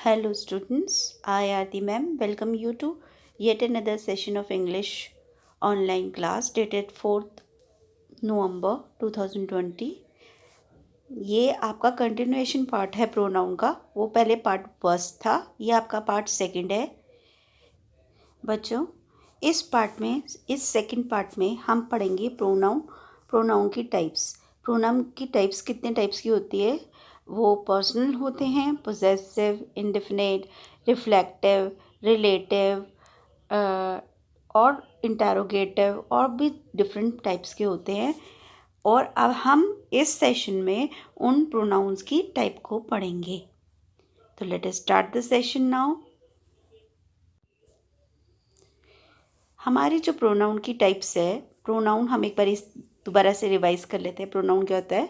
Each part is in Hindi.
Hello students, I Aarti ma'am welcome you to yet another session of English online class dated 4th November 2020। ये आपका कंटिन्यूएशन पार्ट है प्रोनाउन का। वो पहले पार्ट फर्स्ट था, ये आपका पार्ट सेकंड है। बच्चों, इस सेकंड पार्ट में हम पढ़ेंगे प्रोनाउन की टाइप्स। प्रोनाउन की टाइप्स कितने टाइप्स की होती है? वो पर्सनल होते हैं, पोजेसिव, इंडेफिनिट, रिफ्लेक्टिव, रिलेटिव और इंटरोगेटिव, और भी डिफरेंट टाइप्स के होते हैं। और अब हम इस सेशन में उन प्रोनाउंस की टाइप को पढ़ेंगे। तो let us start the session now. हमारी जो प्रोनाउन की टाइप्स है, प्रोनाउन हम एक बार इस दोबारा से रिवाइज कर लेते हैं। प्रोनाउन क्या होता है?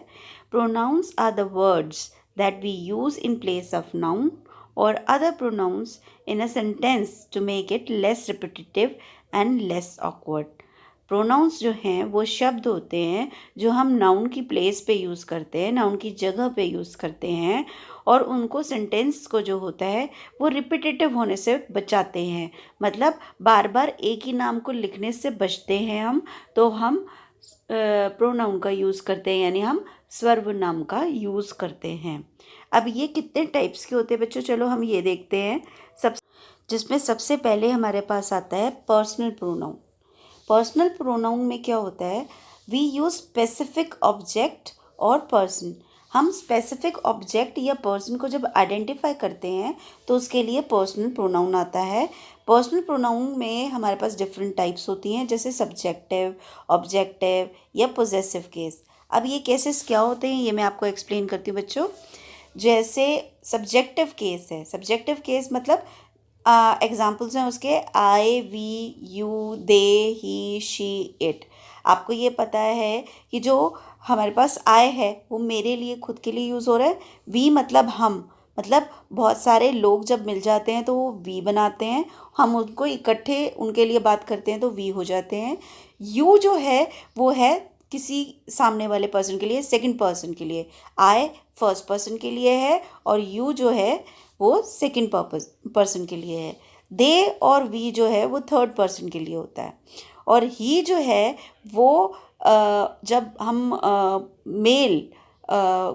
Pronouns are the words that we use in place of noun और other pronouns in a sentence to make it less repetitive and less awkward. Pronouns जो हैं वो शब्द होते हैं जो हम नाउन की प्लेस पे यूज़ करते हैं, नाउन की जगह पे यूज़ करते हैं, और उनको सेंटेंस को जो होता है वो रिपीटेटिव होने से बचाते हैं। मतलब बार बार एक ही नाम को लिखने से बचते हैं हम, तो हम प्रोनाउन का यूज़ करते हैं, यानी हम सर्वनाम का यूज़ करते हैं। अब ये कितने टाइप्स के होते हैं बच्चों, चलो हम ये देखते हैं। जिसमें सबसे पहले हमारे पास आता है पर्सनल प्रोनाउन। पर्सनल प्रोनाउन में क्या होता है? वी यूज़ स्पेसिफिक ऑब्जेक्ट और पर्सन। हम स्पेसिफिक ऑब्जेक्ट या पर्सन को जब आइडेंटिफाई करते हैं तो उसके लिए पर्सनल प्रोनाउन आता है। पर्सनल प्रोनाउन में हमारे पास डिफरेंट टाइप्स होती हैं, जैसे सब्जेक्टिव, ऑब्जेक्टिव या पोजेसिव केस। अब ये केसेस क्या होते हैं ये मैं आपको एक्सप्लेन करती हूँ बच्चों। जैसे सब्जेक्टिव केस है, सब्जेक्टिव केस मतलब एग्जाम्पल्स हैं उसके I, we, you, they, he, she, it. आपको ये पता है कि जो हमारे पास आई है वो मेरे लिए खुद के लिए यूज़ हो रहा है। वी मतलब हम, मतलब बहुत सारे लोग जब मिल जाते हैं तो वो वी बनाते हैं, हम उनको इकट्ठे उनके लिए बात करते हैं तो वी हो जाते हैं। यू जो है वो है किसी सामने वाले पर्सन के लिए, सेकंड पर्सन के लिए। आई फर्स्ट पर्सन के लिए है और यू जो है वो सेकंड पर्सन के लिए है। दे और वी जो है वो थर्ड पर्सन के लिए होता है। और ही जो है वो जब हम मेल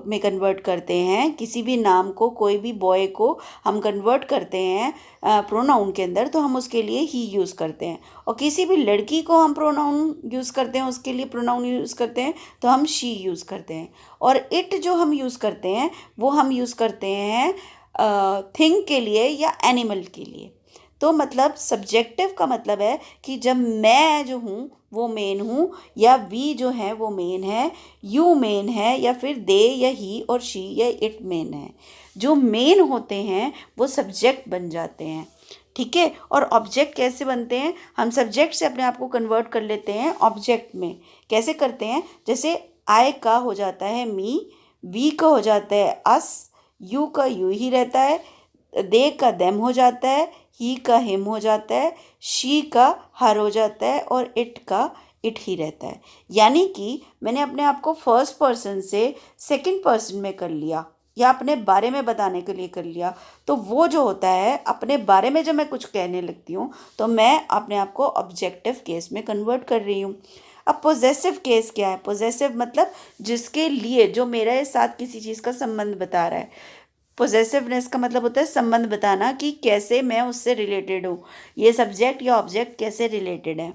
में कन्वर्ट करते हैं किसी भी नाम को, कोई भी बॉय को हम कन्वर्ट करते हैं प्रोनाउन के अंदर, तो हम उसके लिए ही यूज़ करते हैं। और किसी भी लड़की को हम प्रोनाउन यूज़ करते हैं, उसके लिए प्रोनाउन यूज़ करते हैं तो हम शी यूज़ करते हैं। और इट जो हम यूज़ करते हैं वो हम यूज़ करते हैं थिंग के लिए या एनिमल के लिए। तो मतलब सब्जेक्टिव का मतलब है कि जब मैं जो हूँ वो मेन हूँ, या वी जो है वो मेन है, यू मेन है, या फिर दे या ही और शी या इट मेन है। जो मेन होते हैं वो सब्जेक्ट बन जाते हैं, ठीक है। और ऑब्जेक्ट कैसे बनते हैं? हम सब्जेक्ट से अपने आप को कन्वर्ट कर लेते हैं ऑब्जेक्ट में। कैसे करते हैं? जैसे आई का हो जाता है मी, वी का हो जाता है अस, यू का यू ही रहता है, दे का देम हो जाता है, ही का हिम हो जाता है, शी का हर हो जाता है, और इट का इट ही रहता है। यानी कि मैंने अपने आप को फर्स्ट पर्सन से सेकंड पर्सन में कर लिया, या अपने बारे में बताने के लिए कर लिया। तो वो जो होता है, अपने बारे में जब मैं कुछ कहने लगती हूँ तो मैं अपने आप को ऑब्जेक्टिव केस में कन्वर्ट कर रही हूँ। अब पोजेसिव केस क्या है? पोजेसिव मतलब जिसके लिए, जो मेरे साथ किसी चीज़ का संबंध बता रहा है। पोजेसिवनेस का मतलब होता है संबंध बताना, कि कैसे मैं उससे रिलेटेड हूँ, ये सब्जेक्ट या ऑब्जेक्ट कैसे रिलेटेड है।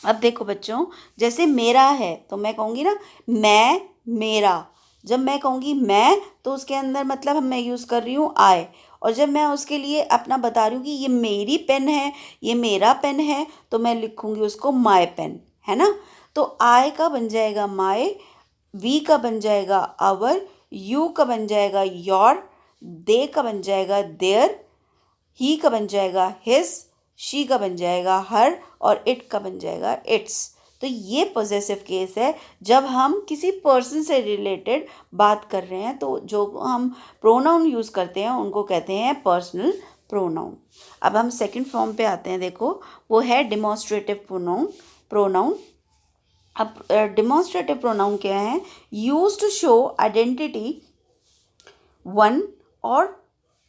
अब देखो बच्चों, जैसे मेरा है तो मैं कहूँगी ना मैं, मेरा। जब मैं कहूँगी मैं तो उसके अंदर मतलब मैं यूज़ कर रही हूँ आई। और जब मैं उसके लिए अपना बता रही हूँ कि ये मेरी पेन है, ये मेरा पेन है, तो मैं लिखूँगी उसको माय पेन, है ना। तो आई का बन जाएगा माय, वी का बन जाएगा आवर, यू का बन जाएगा योर, दे का बन जाएगा देयर, ही का बन जाएगा हिज, शी का बन जाएगा हर, और इट का बन जाएगा इट्स। तो ये पॉजेसिव केस है जब हम किसी पर्सन से रिलेटेड बात कर रहे हैं, तो जो हम प्रोनाउन यूज़ करते हैं उनको कहते हैं पर्सनल प्रोनाउन। अब हम सेकंड फॉर्म पे आते हैं, देखो वो है डिमॉन्स्ट्रेटिव प्रोनाउन। अब डिमॉन्स्ट्रेटिव प्रोनाउन क्या है? Use to show identity one और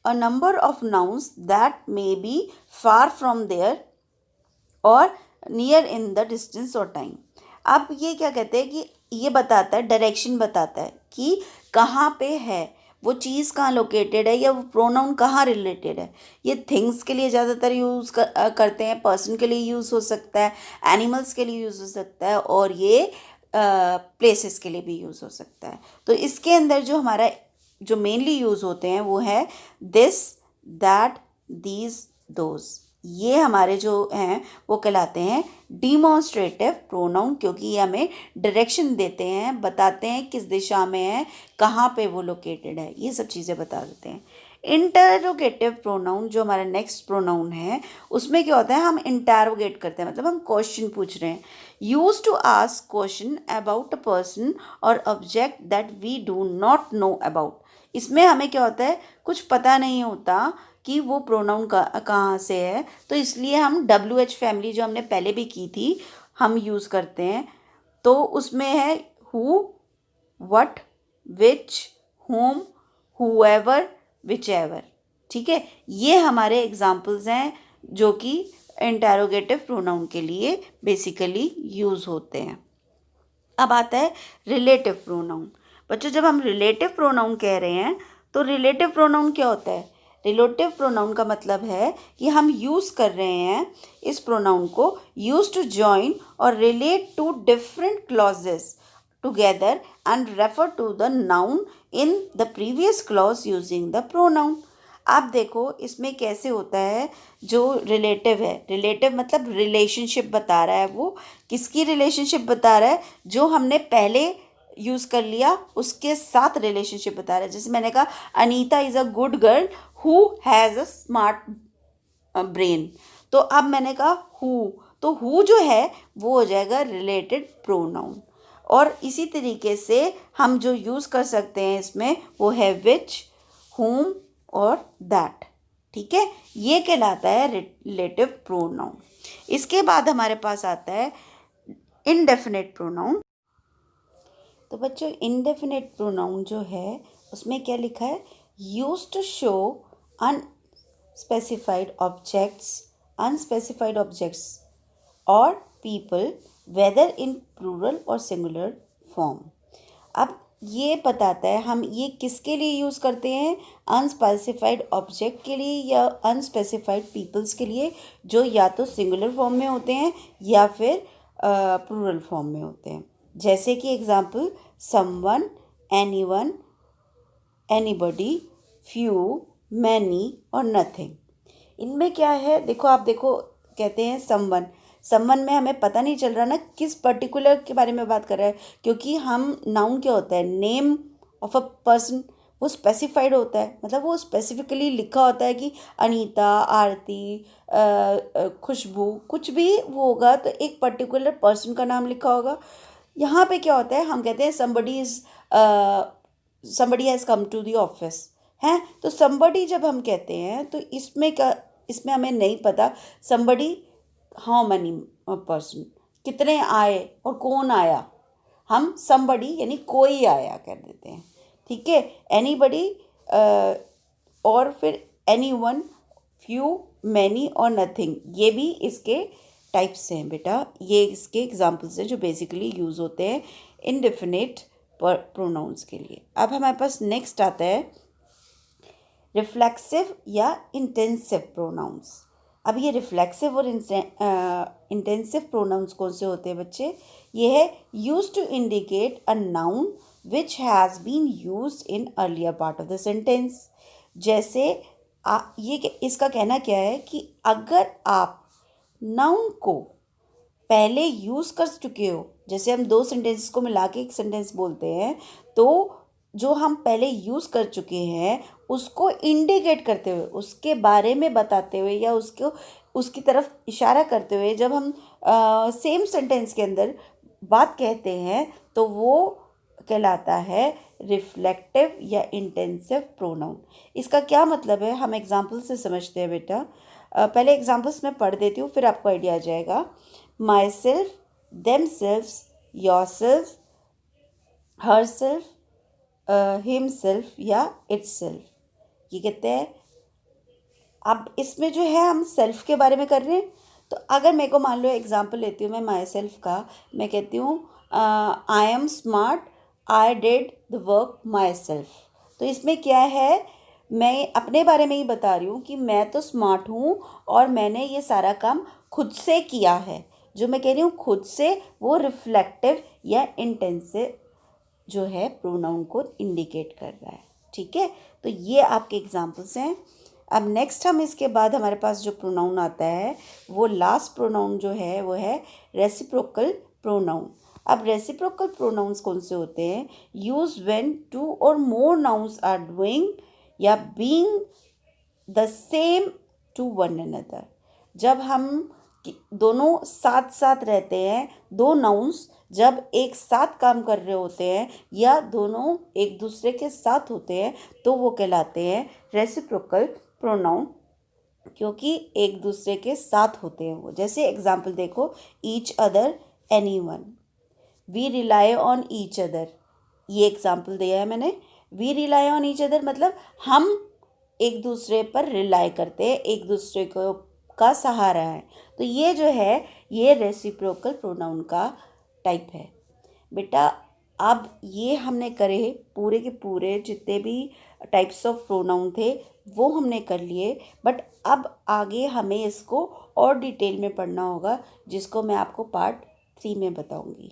a number of nouns that may be far from there or near in the distance or time. अब ये क्या कहते हैं कि ये बताता है, डायरेक्शन बताता है कि कहाँ पे है वो चीज़, कहाँ लोकेटेड है, या वो प्रोनाउन कहाँ रिलेटेड है. ये थिंग्स के लिए ज़्यादातर यूज़ करते हैं, पर्सन के लिए यूज़ हो सकता है, एनिमल्स के लिए यूज़ हो सकता है, और ये प्लेसेस के लिए भी यूज़ हो सकता है. तो इसके अंदर जो हमारा जो मेनली यूज़ होते हैं वो है दिस, दैट, दीज, दोज. ये हमारे जो हैं वो कहलाते हैं डिमॉन्स्ट्रेटिव प्रोनाउन, क्योंकि ये हमें डायरेक्शन देते हैं, बताते हैं किस दिशा में है, कहाँ पे वो लोकेटेड है, ये सब चीज़ें बता देते हैं. इंटरोगेटिव प्रोनाउन जो हमारा नेक्स्ट प्रोनाउन है, उसमें क्या होता है, हम इंटरोगेट करते हैं, मतलब हम क्वेश्चन पूछ रहे हैं. Use to ask question about a person और object that we do not know about. इसमें हमें क्या होता है, कुछ पता नहीं होता कि वो प्रोनाउन कहाँ से है, तो इसलिए हम WH फैमिली जो हमने पहले भी की थी हम यूज़ करते हैं. तो उसमें है who, what, which, whom, whoever, whichever. ठीक है, ये हमारे एग्जाम्पल्स हैं जो कि इंटरोगेटिव प्रोनाउन के लिए बेसिकली यूज़ होते हैं. अब आता है रिलेटिव प्रोनाउन. बच्चों, जब हम रिलेटिव प्रोनाउन कह रहे हैं तो रिलेटिव प्रोनाउन क्या होता है? रिलेटिव प्रोनाउन का मतलब है कि हम यूज़ कर रहे हैं इस प्रोनाउन को यूज टू जॉइन और relate to different clauses together and refer to the noun in the previous clause using the pronoun. आप देखो इसमें कैसे होता है. जो रिलेटिव है, रिलेटिव मतलब रिलेशनशिप बता रहा है. वो किसकी रिलेशनशिप बता रहा है? जो हमने पहले यूज़ कर लिया उसके साथ रिलेशनशिप बता रहा है. जैसे मैंने कहा Anita is a good girl who has a smart brain. तो अब मैंने कहा हु, तो हु जो है वो हो जाएगा रिलेटेड प्रोनाउन. और इसी तरीके से हम जो यूज़ कर सकते हैं इसमें वो है विच, whom और दैट. ठीक है, ये कहलाता है रिलेटिव प्रोनाउन. इसके बाद हमारे पास आता है इनडेफिनेट प्रोनाउन. तो बच्चों, इनडेफिनेट प्रोनाउन जो है उसमें क्या लिखा है? Use to show unspecified objects और पीपल वेदर इन प्लूरल और सिंगुलर फॉर्म. अब ये बताता है हम ये किसके लिए यूज़ करते हैं, अनस्पेसिफाइड ऑब्जेक्ट के लिए या अनस्पेसिफाइड पीपल्स के लिए, जो या तो सिंगुलर फॉर्म में होते हैं या फिर प्लूरल फॉर्म में होते हैं. जैसे कि example someone, anyone, anybody, few, many और नथिंग. इनमें क्या है, देखो आप देखो, कहते हैं समवन. समवन में हमें पता नहीं चल रहा ना किस पर्टिकुलर के बारे में बात कर रहा है, क्योंकि हम नाउन क्या होता है, नेम ऑफ अ पर्सन, वो स्पेसिफाइड होता है, मतलब वो स्पेसिफिकली लिखा होता है कि अनीता, आरती, खुशबू, कुछ भी वो होगा तो एक पर्टिकुलर पर्सन का नाम लिखा होगा. यहाँ पे क्या होता है, हम कहते हैं somebody has come to the office हैं. तो somebody जब हम कहते हैं तो इसमें हमें नहीं पता somebody हाउ मैनी पर्सन, कितने आए और कौन आया. हम somebody यानी कोई आया कह देते हैं. ठीक है, anybody और फिर anyone, few, many और nothing, ये भी इसके टाइप्स हैं बेटा. ये इसके एग्जाम्पल्स हैं जो बेसिकली यूज़ होते हैं इनडेफिनेट प्रोनाउंस के लिए. अब हमारे पास नेक्स्ट आता है रिफ्लेक्सिव या इंटेंसिव प्रोनाउंस. अब ये रिफ्लेक्सिव और इंटेंसिव प्रोनाउंस कौन से होते हैं बच्चे? ये है use to indicate a noun which has been use in earlier part of the sentence. जैसे ये इसका कहना क्या है कि अगर आप नाउन को पहले यूज़ कर चुके हो, जैसे हम दो सेंटेंस को मिला के एक सेंटेंस बोलते हैं, तो जो हम पहले यूज़ कर चुके हैं उसको इंडिकेट करते हुए, उसके बारे में बताते हुए या उसकी तरफ इशारा करते हुए जब हम सेम सेंटेंस के अंदर बात कहते हैं तो वो कहलाता है रिफ्लेक्टिव या इंटेंसिव प्रोनाउन. इसका क्या मतलब है, हम एग्जाम्पल से समझते हैं बेटा. पहले एग्जाम्पल्स मैं पढ़ देती हूँ फिर आपको आइडिया आ जाएगा. My self, them self, your self, her self, him self या इट्स सेल्फ. ये कहते हैं अब इसमें जो है हम सेल्फ के बारे में कर रहे हैं, तो अगर मेरे को मान लो एग्जांपल लेती हूँ मैं माई सेल्फ का, मैं कहती हूँ I am smart, I did the work my self. तो इसमें क्या है, मैं अपने बारे में ही बता रही हूँ कि मैं तो स्मार्ट हूँ और मैंने ये सारा काम खुद से किया है। जो मैं कह रही हूँ खुद से, वो रिफ्लेक्टिव या इंटेंसिव जो है प्रोनाउन को इंडिकेट कर रहा है। ठीक है, तो ये आपके एग्जाम्पल्स हैं। अब नेक्स्ट हम इसके बाद हमारे पास जो प्रोनाउन आता है, वो लास्ट प्रोनाउन जो है वो है रेसिप्रोकल प्रोनाउन। अब रेसिप्रोकल प्रोनाउंस कौन से होते हैं? यूज व्हेन टू और मोर नाउन्स आर डूइंग या being the same to one another. जब हम दोनों साथ साथ रहते हैं, दो नाउन्स जब एक साथ काम कर रहे होते हैं या दोनों एक दूसरे के साथ होते हैं, तो वो कहलाते हैं रेसिप्रोकल प्रोनाउन, क्योंकि एक दूसरे के साथ होते हैं वो। जैसे एग्जाम्पल देखो, each other, anyone, we rely on each other, ये एग्जाम्पल दिया है मैंने। We rely on each other मतलब हम एक दूसरे पर रिलाई करते हैं, एक दूसरे को का सहारा है। तो ये जो है ये रेसिप्रोकल प्रोनाउन का टाइप है। बेटा अब ये हमने करे पूरे के पूरे जितने भी टाइप्स ऑफ प्रोनाउन थे वो हमने कर लिए, बट अब आगे हमें इसको और डिटेल में पढ़ना होगा, जिसको मैं आपको पार्ट 3 में बताऊंगी।